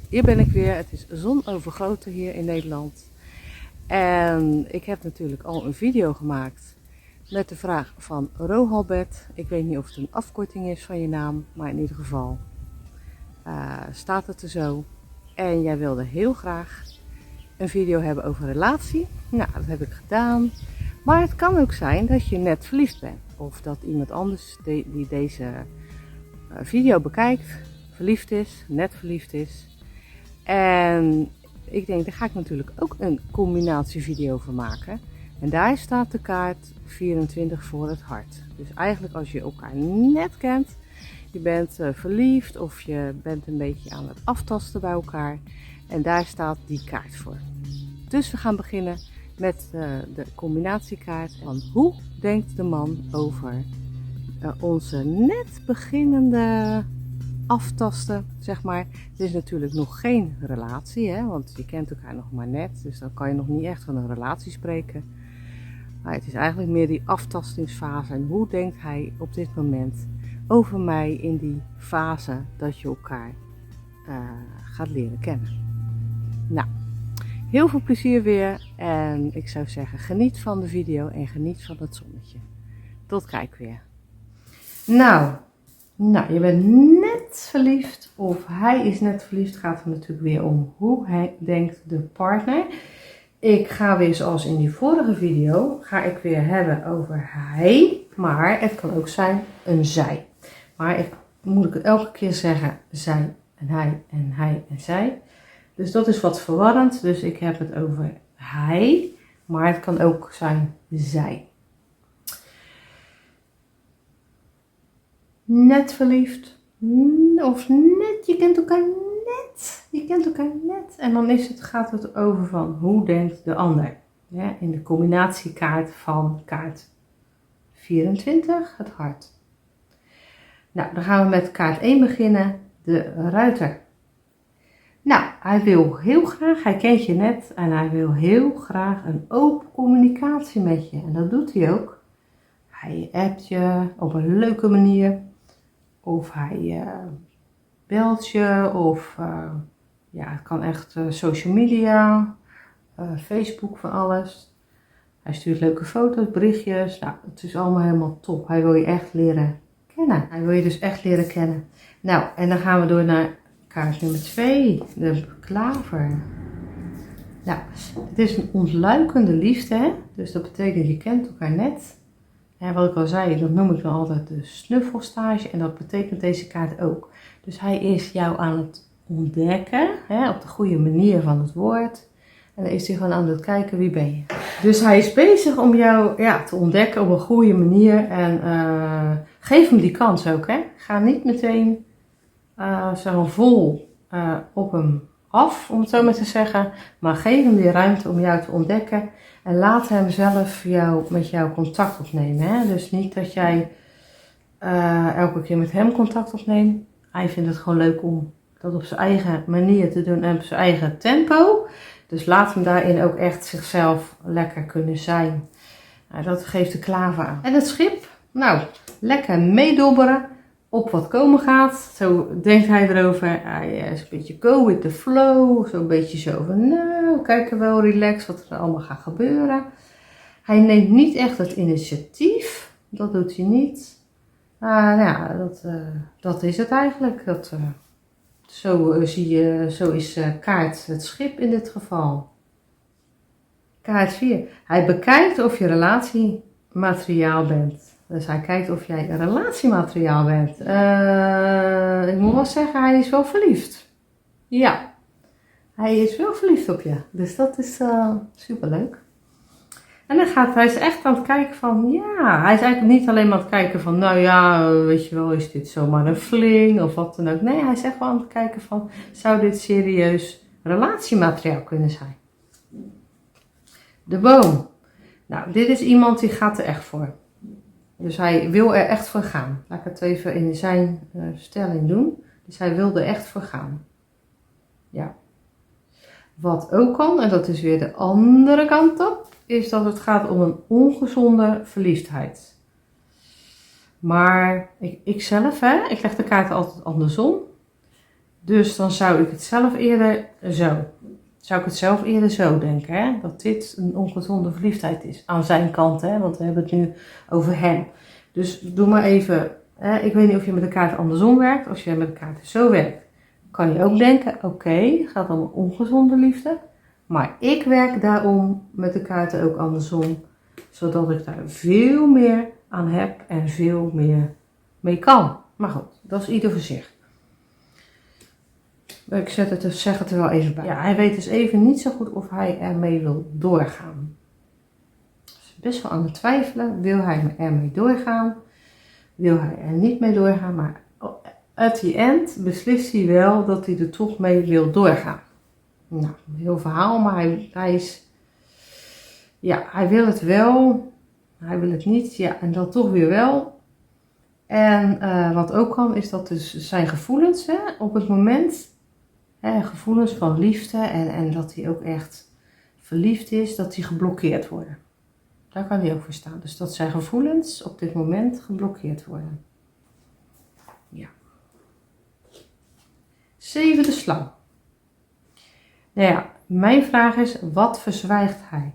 Hier ben ik weer. Het is zonovergoten hier in Nederland. En ik heb natuurlijk al een video gemaakt met de vraag van Rohalbert. Ik weet niet of het een afkorting is van je naam, maar in ieder geval staat het er zo. En jij wilde heel graag een video hebben over relatie. Nou, dat heb ik gedaan. Maar het kan ook zijn dat je net verliefd bent. Of dat iemand anders die deze video bekijkt, verliefd is, net verliefd is. En ik denk, daar ga ik natuurlijk ook een combinatievideo van maken. En daar staat de kaart 24 voor het hart. Dus eigenlijk als je elkaar net kent, je bent verliefd of je bent een beetje aan het aftasten bij elkaar. En daar staat die kaart voor. Dus we gaan beginnen met de combinatiekaart van hoe denkt de man over onze net beginnende aftasten, zeg maar. Het is natuurlijk nog geen relatie, hè, want je kent elkaar nog maar net. Dus dan kan je nog niet echt van een relatie spreken. Maar het is eigenlijk meer die aftastingsfase. En hoe denkt hij op dit moment over mij in die fase dat je elkaar gaat leren kennen. Nou, heel veel plezier weer. En ik zou zeggen, geniet van de video en geniet van het zonnetje. Tot kijk weer. Nou, je bent net verliefd of hij is net verliefd. Gaat er natuurlijk weer om hoe hij denkt de partner. Ik ga weer zoals in die vorige video, ga ik weer hebben over hij. Maar het kan ook zijn een zij. Maar moet ik elke keer zeggen zij en hij en zij. Dus dat is wat verwarrend. Dus ik heb het over hij. Maar het kan ook zijn zij. Net verliefd. Of net, je kent elkaar net. Je kent elkaar net. En dan gaat het over van hoe denkt de ander. Ja, in de combinatiekaart van kaart 24, het hart. Nou, dan gaan we met kaart 1 beginnen. De ruiter. Nou, hij wil heel graag, hij kent je net en hij wil heel graag een open communicatie met je. En dat doet hij ook. Hij appt je op een leuke manier. Of hij belt je. Of het kan echt social media, Facebook, van alles. Hij stuurt leuke foto's, berichtjes. Nou, het is allemaal helemaal top. Hij wil je echt leren kennen. Hij wil je dus echt leren kennen. Nou, en dan gaan we door naar kaart nummer 2, de klaver. Nou, het is een ontluikende liefde, hè? Dus dat betekent je kent elkaar net. En wat ik al zei, dat noem ik dan altijd de snuffelstage. En dat betekent deze kaart ook. Dus hij is jou aan het ontdekken, hè, op de goede manier van het woord. En dan is hij gewoon aan het kijken, wie ben je. Dus hij is bezig om jou te ontdekken op een goede manier. En geef hem die kans ook, hè. Ga niet meteen zo vol op hem af, om het zo maar te zeggen. Maar geef hem die ruimte om jou te ontdekken. En laat hem zelf met jou contact opnemen. Hè? Dus niet dat jij elke keer met hem contact opneemt. Hij vindt het gewoon leuk om dat op zijn eigen manier te doen en op zijn eigen tempo. Dus laat hem daarin ook echt zichzelf lekker kunnen zijn. Nou, dat geeft de klaver aan. En het schip, nou, lekker meedobberen op wat komen gaat. Zo denkt hij erover. Hij is een beetje go with the flow. Zo'n beetje zo van, nou, kijken wel relax wat er allemaal gaat gebeuren. Hij neemt niet echt het initiatief. Dat doet hij niet. Dat is het eigenlijk. Zo is kaart het schip in dit geval. Kaart 4. Hij bekijkt of je relatiemateriaal bent. Dus hij kijkt of jij een relatiemateriaal bent. Ik moet wel zeggen, hij is wel verliefd. Ja, hij is wel verliefd op je. Dus dat is superleuk. En hij is echt aan het kijken van, ja, hij is eigenlijk niet alleen maar aan het kijken van, nou ja, weet je wel, is dit zomaar een fling of wat dan ook. Nee, hij is echt wel aan het kijken van, zou dit serieus relatiemateriaal kunnen zijn? De boom. Nou, dit is iemand die gaat er echt voor. Dus hij wil er echt voor gaan. Laat ik het even in zijn stelling doen. Dus hij wil er echt voor gaan. Ja. Wat ook kan, en dat is weer de andere kant op, is dat het gaat om een ongezonde verliefdheid. Maar ik zelf, ik leg de kaarten altijd andersom. Dus dan zou ik het zelf eerder zo denken, hè? Dat dit een ongezonde verliefdheid is. Aan zijn kant, hè? Want we hebben het nu over hem. Dus doe maar even, hè? Ik weet niet of je met de kaart andersom werkt. Als je met de kaart zo werkt, kan je ook denken, oké, het gaat om een ongezonde liefde. Maar ik werk daarom met de kaarten ook andersom. Zodat ik daar veel meer aan heb en veel meer mee kan. Maar goed, dat is ieder voor zich. Ik zeg het er wel even bij. Ja, hij weet dus even niet zo goed of hij ermee wil doorgaan. Hij is best wel aan het twijfelen. Wil hij ermee doorgaan? Wil hij er niet mee doorgaan? Maar at the end beslist hij wel dat hij er toch mee wil doorgaan. Nou, een heel verhaal, maar hij wil het wel. Hij wil het niet, ja, en dan toch weer wel. En wat ook kan, is dat dus zijn gevoelens, hè, op het moment, gevoelens van liefde en dat hij ook echt verliefd is, dat die geblokkeerd worden. Daar kan hij ook voor staan. Dus dat zijn gevoelens op dit moment geblokkeerd worden. Ja. 7 de slang. Nou ja, mijn vraag is, wat verzwijgt hij?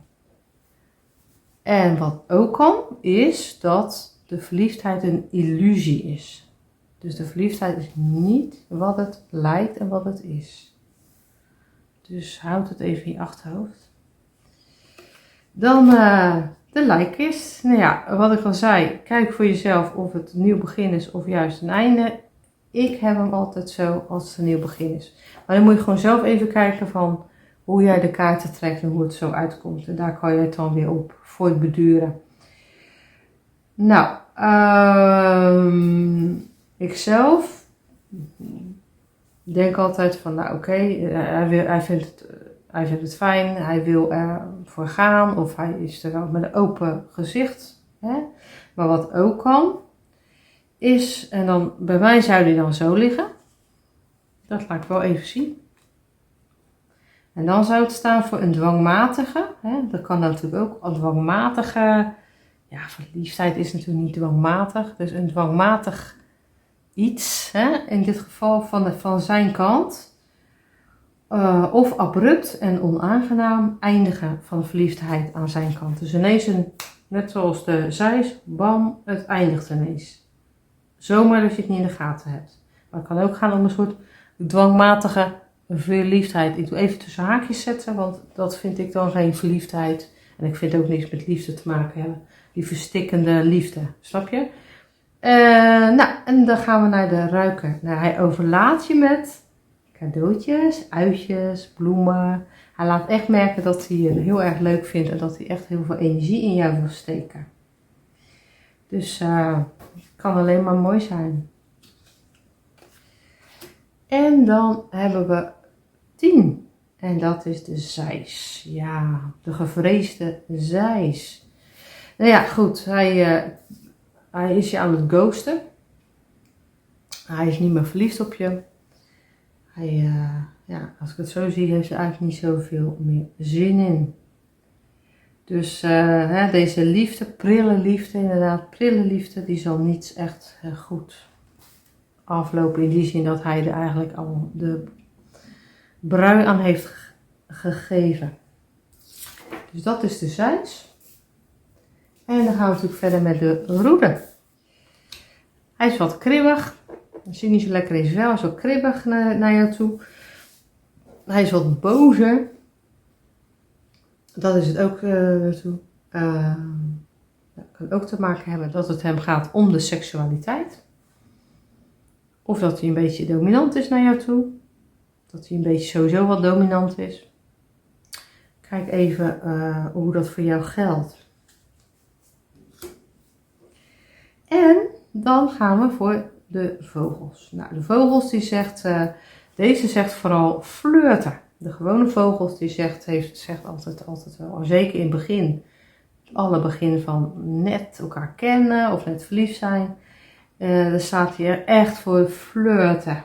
En wat ook kan, is dat de verliefdheid een illusie is. Dus de verliefdheid is niet wat het lijkt en wat het is. Dus houd het even in je achterhoofd. Dan de lijkkist. Nou ja, wat ik al zei, kijk voor jezelf of het een nieuw begin is of juist een einde. Ik heb hem altijd zo als het een nieuw begin is. Maar dan moet je gewoon zelf even kijken van hoe jij de kaarten trekt en hoe het zo uitkomt. En daar kan je het dan weer op voor het beduren. Nou, ik zelf denk altijd van, nou oké, hij vindt het fijn, hij wil er voor gaan of hij is er wel met een open gezicht. Hè? Maar wat ook kan, is, en dan bij mij zou die dan zo liggen. Dat laat ik wel even zien. En dan zou het staan voor een dwangmatige. Hè? Dat kan natuurlijk ook. Een dwangmatige. Ja, verliefdheid is natuurlijk niet dwangmatig. Dus een dwangmatig iets. Hè? In dit geval van zijn kant. Of abrupt en onaangenaam eindigen van de verliefdheid aan zijn kant. Dus ineens net zoals de zeis. Bam, het eindigt ineens. Zomaar dat je het niet in de gaten hebt. Maar het kan ook gaan om een soort dwangmatige verliefdheid. Ik doe even tussen haakjes zetten, want dat vind ik dan geen verliefdheid. En ik vind ook niks met liefde te maken hebben. Die verstikkende liefde, snap je? Nou, en dan gaan we naar de ruiker. Nou, hij overlaat je met cadeautjes, uitjes, bloemen. Hij laat echt merken dat hij je heel erg leuk vindt en dat hij echt heel veel energie in jou wil steken. Dus het kan alleen maar mooi zijn. En dan hebben we 10. En dat is de zeis. Ja, de gevreesde zeis. Nou ja, goed. Hij is je aan het ghosten. Hij is niet meer verliefd op je. Als ik het zo zie, heeft hij eigenlijk niet zoveel meer zin in. Dus deze liefde, prille liefde, die zal niet echt goed aflopen. In die zin dat hij er eigenlijk al de brui aan heeft gegeven. Dus dat is de zeis. En dan gaan we natuurlijk verder met de roede. Hij is wat kribbig. Als hij niet zo lekker is, wel zo kribbig naar jou toe. Hij is wat bozer. Dat is het ook naartoe. Dat kan ook te maken hebben dat het hem gaat om de seksualiteit. Of dat hij een beetje dominant is naar jou toe. Dat hij een beetje sowieso wat dominant is. Kijk even hoe dat voor jou geldt. En dan gaan we voor de vogels. Nou, de vogels die deze zegt vooral flirten. De gewone vogels die zegt altijd wel, zeker in het begin. Alle begin van net elkaar kennen of net verliefd zijn. Dan staat hij er echt voor flirten.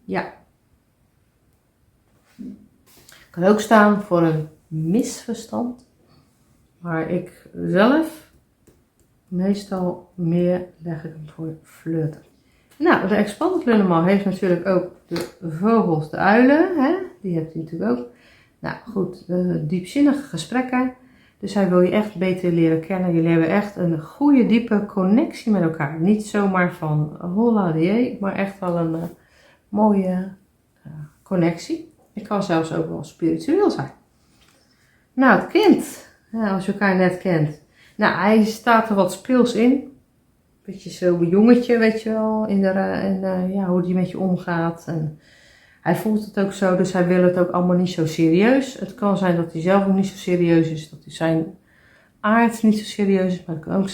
Ja. Kan ook staan voor een misverstand. Maar ik zelf, meestal meer leg ik hem voor flirten. Nou, de Expanded Lunarmar heeft natuurlijk ook de vogels, de uilen. Hè? Die heeft hij natuurlijk ook. Nou goed, diepzinnige gesprekken. Dus hij wil je echt beter leren kennen. Jullie hebben echt een goede, diepe connectie met elkaar. Niet zomaar van holla die, maar echt wel een mooie connectie. Het kan zelfs ook wel spiritueel zijn. Nou, het kind. Ja, als je elkaar net kent. Nou, hij staat er wat speels in. Beetje zo'n jongetje, weet je wel. Ja, hoe die met je omgaat. En hij voelt het ook zo, dus hij wil het ook allemaal niet zo serieus. Het kan zijn dat hij zelf ook niet zo serieus is. Dat hij zijn aard niet zo serieus is. Maar het kan ook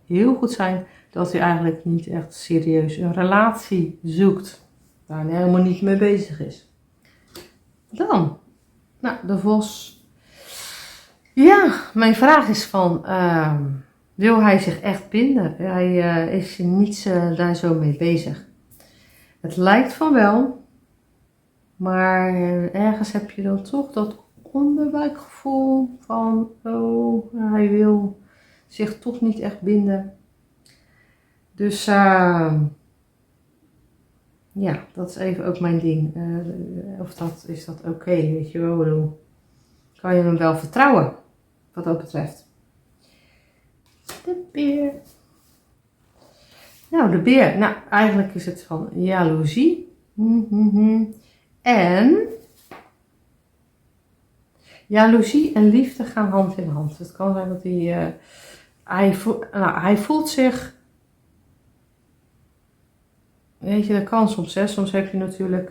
heel goed zijn dat hij eigenlijk niet echt serieus een relatie zoekt. Waar hij helemaal niet mee bezig is. Dan, nou, de vos. Ja, mijn vraag is van, wil hij zich echt binden? Hij is niet daar zo mee bezig. Het lijkt van wel, maar ergens heb je dan toch dat onderbuikgevoel van, oh, hij wil zich toch niet echt binden. Dus ja, dat is even ook mijn ding. Is dat oké, weet je wel? Kan je hem wel vertrouwen, wat dat betreft. De beer. Nou, de beer. Nou, eigenlijk is het van jaloezie. En jaloezie en liefde gaan hand in hand. Het kan zijn dat hij voelt zich. Weet je, dat kan soms. Hè? Soms heb je natuurlijk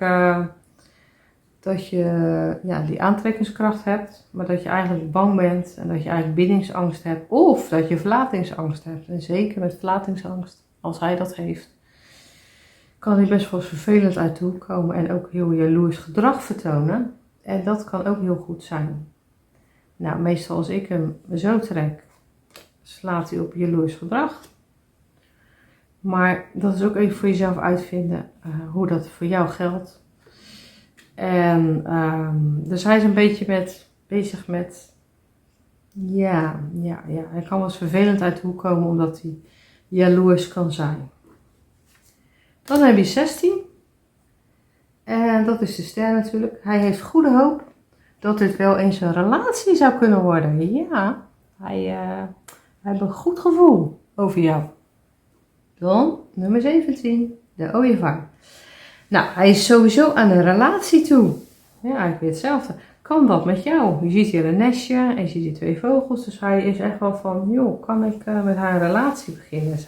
dat je die aantrekkingskracht hebt, maar dat je eigenlijk bang bent en dat je eigenlijk bindingsangst hebt. Of dat je verlatingsangst hebt. En zeker met verlatingsangst, als hij dat heeft, kan hij best wel eens vervelend uit de hoek komen en ook heel jaloers gedrag vertonen. En dat kan ook heel goed zijn. Nou, meestal als ik hem zo trek, slaat hij op jaloers gedrag. Maar dat is ook even voor jezelf uitvinden hoe dat voor jou geldt. En dus hij is een beetje bezig met, hij kan wel eens vervelend uit de hoek komen omdat hij jaloers kan zijn. Dan heb je 16. En dat is de ster natuurlijk. Hij heeft goede hoop dat dit wel eens een relatie zou kunnen worden. Ja, hij heeft een goed gevoel over jou. Dan nummer 17, de ooievaar. Nou, hij is sowieso aan een relatie toe. Ja, eigenlijk weer hetzelfde. Kan dat met jou? Je ziet hier een nestje en je ziet hier 2 vogels. Dus hij is echt wel van, joh, kan ik met haar een relatie beginnen?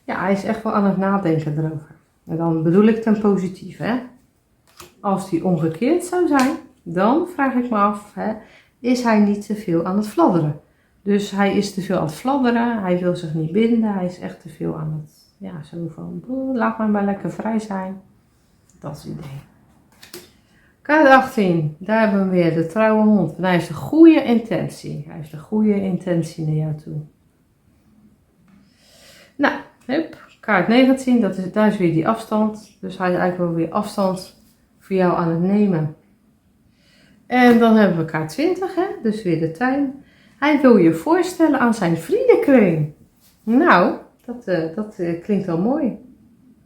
Hij is echt wel aan het nadenken erover. En dan bedoel ik ten positief, hè. Als die omgekeerd zou zijn, dan vraag ik me af, is hij niet te veel aan het fladderen? Dus hij is te veel aan het fladderen, hij wil zich niet binden, hij is echt te veel aan het, zo van, laat me maar lekker vrij zijn. Dat is het idee. Kaart 18, daar hebben we weer de trouwe hond. En hij heeft een goede intentie. Hij heeft een goede intentie naar jou toe. Nou, kaart 19, daar is weer die afstand. Dus hij is eigenlijk wel weer afstand voor jou aan het nemen. En dan hebben we kaart 20, dus weer de tuin. Hij wil je voorstellen aan zijn vriendenkring. Nou, dat klinkt wel mooi.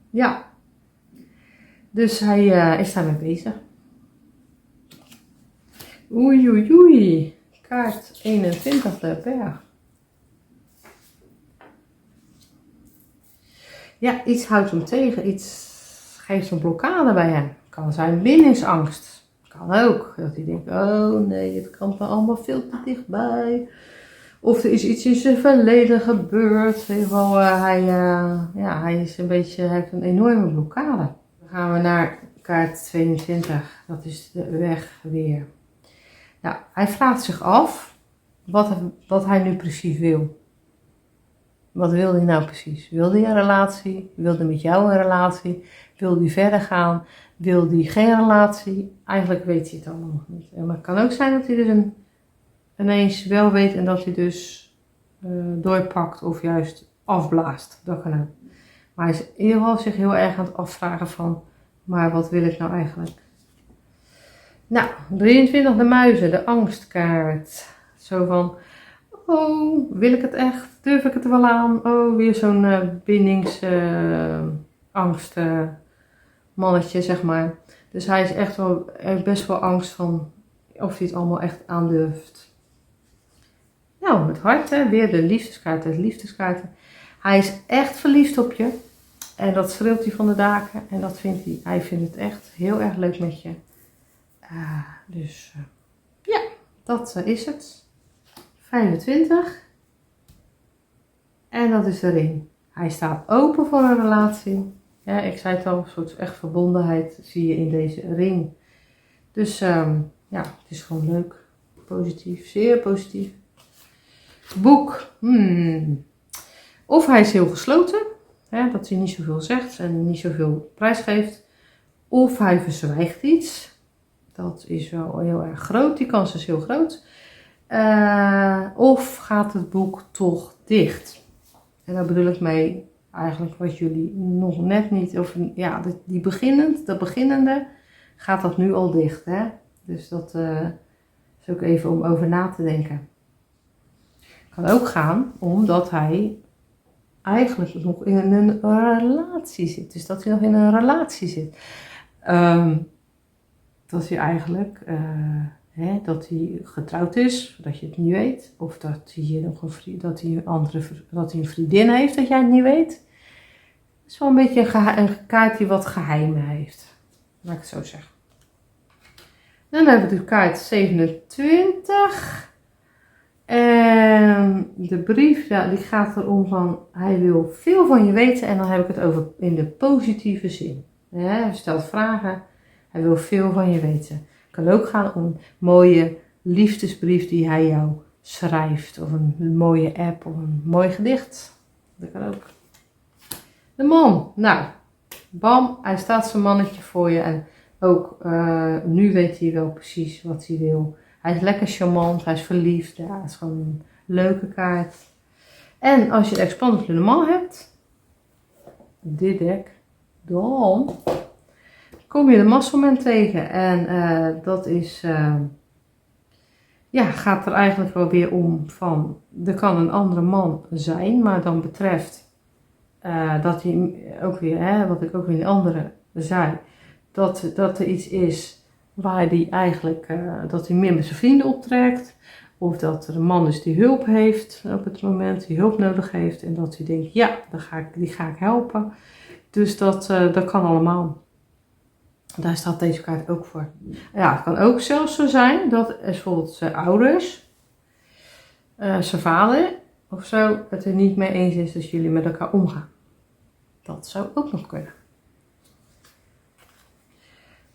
Ja. Dus hij is daarmee bezig. Oei, oei, oei. Kaart 21, de berg. Ja, iets houdt hem tegen. Iets geeft een blokkade bij hem. Kan zijn bindingsangst. Kan ook. Dat hij denkt, oh nee, het kan me allemaal veel te dichtbij. Of er is iets in zijn verleden gebeurd. In ieder geval, hij is heeft een enorme blokkade. Dan gaan we naar kaart 22. Dat is de weg weer. Nou, hij vraagt zich af wat hij nu precies wil. Wat wil hij nou precies? Wil hij een relatie? Wil hij met jou een relatie? Wil hij verder gaan? Wil hij geen relatie? Eigenlijk weet hij het allemaal nog niet. Maar het kan ook zijn dat hij dus ineens wel weet en dat hij dus doorpakt of juist afblaast. Dat kan ook. Maar hij is in ieder geval zich heel erg aan het afvragen van, maar wat wil ik nou eigenlijk? Nou, 23 de muizen, de angstkaart. Zo van, oh, wil ik het echt? Durf ik het er wel aan? Oh, weer zo'n bindingsangst angstmannetje, zeg maar. Dus hij is echt wel, heeft best wel angst van of hij het allemaal echt aandurft. Nou, het hart, hè? Weer de liefdeskaarten. Hij is echt verliefd op je. En dat schreeuwt hij van de daken. En dat vindt hij. Hij vindt het echt heel erg leuk met je. Ja, dat is het. 25. En dat is de ring. Hij staat open voor een relatie. Ja, ik zei het al, een soort echt verbondenheid zie je in deze ring. Dus ja, het is gewoon leuk. Positief, zeer positief. Boek. Of hij is heel gesloten. Hè, dat hij niet zoveel zegt en niet zoveel prijsgeeft. Of hij verzwijgt iets. Dat is wel heel erg groot. Die kans is heel groot. Of gaat het boek toch dicht? En daar bedoel ik mee eigenlijk wat jullie nog net niet... Of ja, dat beginnende gaat dat nu al dicht. Hè? Dus dat is ook even om over na te denken. Kan ook gaan omdat hij eigenlijk nog in een relatie zit. Dus dat hij nog in een relatie zit. Dat hij eigenlijk dat hij getrouwd is, dat je het niet weet. Of dat hij nog dat hij een vriendin heeft, dat jij het niet weet. Het is wel een beetje een kaart die wat geheimen heeft. Laat ik het zo zeggen. Dan hebben we de kaart 27. En de brief, ja, die gaat erom van, hij wil veel van je weten. En dan heb ik het over in de positieve zin. Hij stelt vragen, hij wil veel van je weten. Het kan ook gaan om een mooie liefdesbrief die hij jou schrijft. Of een mooie app of een mooi gedicht. Dat kan ook. De man, nou, bam, hij staat zijn mannetje voor je. En ook nu weet hij wel precies wat hij wil. Hij is lekker charmant, hij is verliefd. Ja, het is gewoon een leuke kaart. En als je de Expanded Le Mans hebt, dit dek, dan kom je de Masselman tegen. En dat is, gaat er eigenlijk wel weer om van, er kan een andere man zijn, maar dan betreft dat hij ook weer, wat ik ook weer in de andere zei, dat er iets is waar hij eigenlijk, dat hij meer met zijn vrienden optrekt. Of dat er een man is die hulp heeft op het moment, die hulp nodig heeft. En dat hij denkt, ja, die ga ik helpen. Dus dat kan allemaal. Daar staat deze kaart ook voor. Ja, het kan ook zelfs zo zijn dat bijvoorbeeld zijn ouders, zijn vader of zo, het er niet mee eens is dat jullie met elkaar omgaan. Dat zou ook nog kunnen.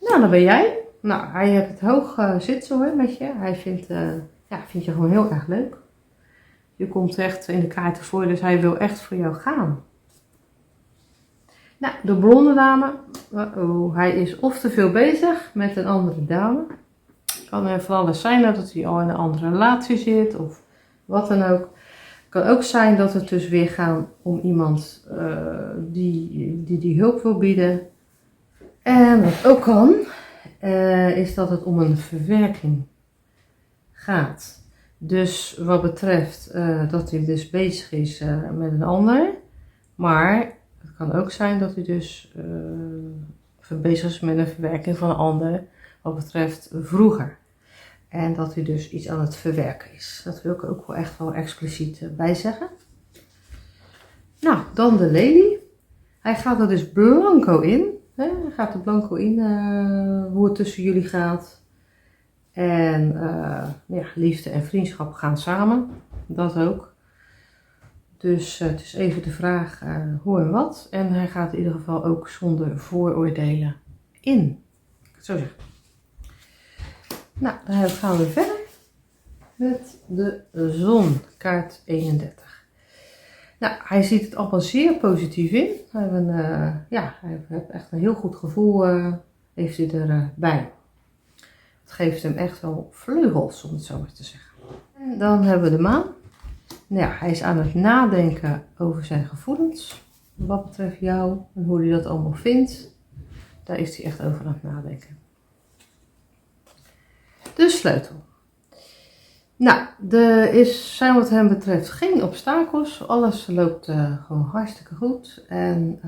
Nou, dan ben jij. Nou, hij heeft het hoog zitten hoor met je. Hij vindt je gewoon heel erg leuk. Je komt echt in de kaarten voor, dus hij wil echt voor jou gaan. Nou, de blonde dame. Hij is of te veel bezig met een andere dame. Kan er van alles zijn dat hij al in een andere relatie zit of wat dan ook. Het kan ook zijn dat het dus weer gaat om iemand die hulp wil bieden. En wat ook kan, is dat het om een verwerking gaat. Dus wat betreft dat hij dus bezig is met een ander. Maar het kan ook zijn dat hij dus bezig is met een verwerking van een ander. Wat betreft vroeger. En dat hij dus iets aan het verwerken is. Dat wil ik ook wel echt wel expliciet bij zeggen. Nou, dan de lelie. Hij gaat er dus blanco in. Hij gaat er blanco in hoe het tussen jullie gaat. En liefde en vriendschap gaan samen. Dat ook. Dus het is even de vraag hoe en wat. En hij gaat in ieder geval ook zonder vooroordelen in. Zo zeg. Nou, dan gaan we verder met de zon, kaart 31. Nou, hij ziet het allemaal zeer positief in. Hij heeft echt een heel goed gevoel heeft hij erbij. Het geeft hem echt wel vleugels, om het zo maar te zeggen. En dan hebben we de maan. Nou ja, hij is aan het nadenken over zijn gevoelens. Wat betreft jou en hoe hij dat allemaal vindt. Daar is hij echt over aan het nadenken. De sleutel. Nou, er zijn wat hem betreft geen obstakels. Alles loopt gewoon hartstikke goed. En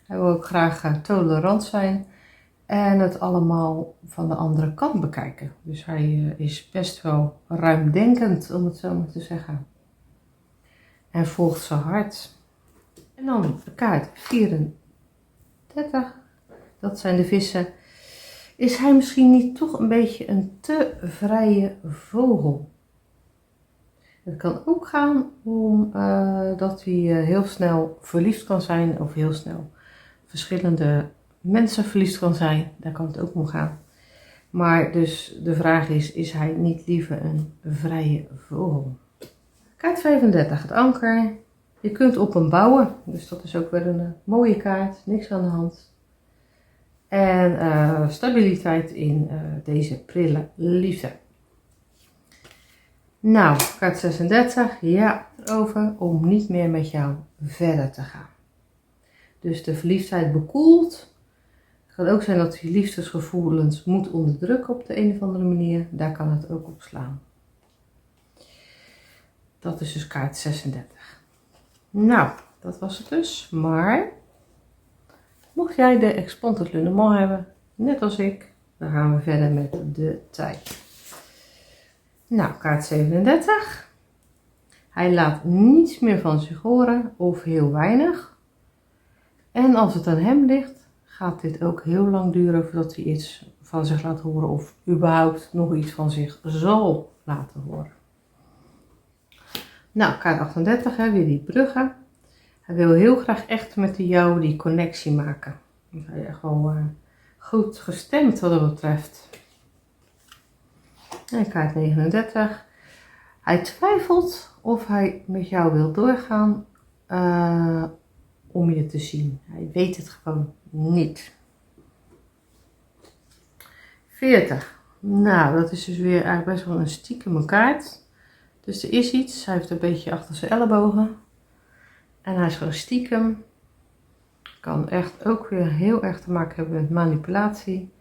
Hij wil ook graag tolerant zijn en het allemaal van de andere kant bekijken. Dus hij is best wel ruimdenkend, om het zo maar te zeggen. En volgt zijn hart. En dan de kaart 34. Dat zijn de vissen. Is hij misschien niet toch een beetje een te vrije vogel? Het kan ook gaan om dat hij heel snel verliefd kan zijn of heel snel verschillende mensen verliefd kan zijn. Daar kan het ook om gaan. Maar dus de vraag is hij niet liever een vrije vogel? Kaart 35, het anker. Je kunt op hem bouwen, dus dat is ook weer een mooie kaart, niks aan de hand. En stabiliteit in deze prille liefde. Nou, kaart 36, ja, over om niet meer met jou verder te gaan. Dus de verliefdheid bekoelt. Het kan ook zijn dat je liefdesgevoelens moet onderdrukken op de een of andere manier. Daar kan het ook op slaan. Dat is dus kaart 36. Nou, dat was het dus. Maar mocht jij de Expanted Lunement hebben, net als ik, dan gaan we verder met de tijd. Nou, kaart 37. Hij laat niets meer van zich horen of heel weinig. En als het aan hem ligt, gaat dit ook heel lang duren voordat hij iets van zich laat horen of überhaupt nog iets van zich zal laten horen. Nou, kaart 38, weer die bruggen. Hij wil heel graag echt met jou die connectie maken. Hij is gewoon goed gestemd wat dat betreft. En kaart 39. Hij twijfelt of hij met jou wil doorgaan om je te zien. Hij weet het gewoon niet. 40. Nou, dat is dus weer eigenlijk best wel een stiekeme kaart. Dus er is iets. Hij heeft een beetje achter zijn ellebogen. En hij is gewoon stiekem. Kan echt ook weer heel erg te maken hebben met manipulatie.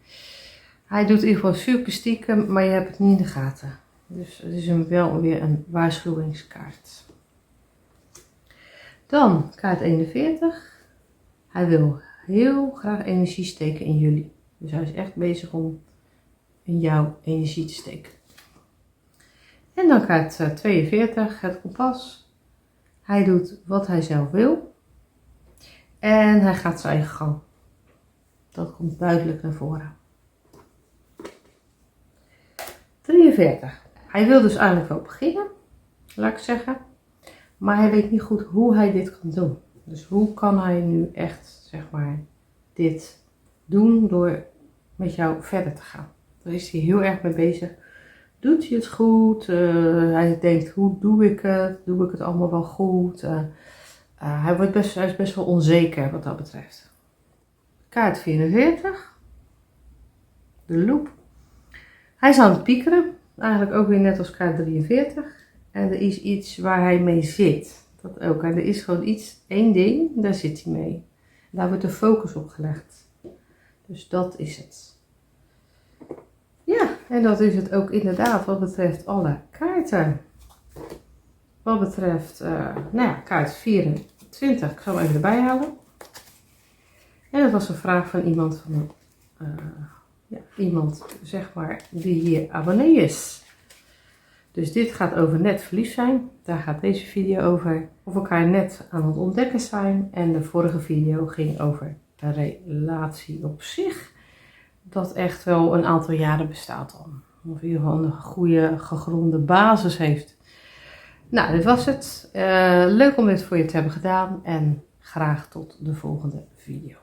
Hij doet in ieder geval super stiekem, maar je hebt het niet in de gaten. Dus het is wel weer een waarschuwingskaart. Dan kaart 41. Hij wil heel graag energie steken in jullie. Dus hij is echt bezig om in jouw energie te steken. En dan kaart 42, het kompas. Hij doet wat hij zelf wil. En hij gaat zijn eigen gang. Dat komt duidelijk naar voren. 43. Hij wil dus eigenlijk wel beginnen, laat ik zeggen. Maar hij weet niet goed hoe hij dit kan doen. Dus hoe kan hij nu echt, zeg maar, dit doen door met jou verder te gaan. Daar is hij heel erg mee bezig. Doet hij het goed? Hij denkt, hoe doe ik het? Doe ik het allemaal wel goed? Hij is best wel onzeker wat dat betreft. Kaart 44. De loop. Hij is aan het piekeren. Eigenlijk ook weer net als kaart 43. En er is iets waar hij mee zit. Dat ook. En er is gewoon iets, één ding, daar zit hij mee. Daar wordt de focus op gelegd. Dus dat is het. Ja, en dat is het ook inderdaad wat betreft alle kaarten. Wat betreft, nou ja, kaart 24. Ik zal hem even erbij halen. En dat was een vraag van iemand iemand, zeg maar, die hier abonnee is. Dus dit gaat over net verliefd zijn. Daar gaat deze video over. Of elkaar net aan het ontdekken zijn. En de vorige video ging over een relatie op zich. Dat echt wel een aantal jaren bestaat al. Of in ieder geval een goede gegronde basis heeft. Nou, dit was het. Leuk om dit voor je te hebben gedaan. En graag tot de volgende video.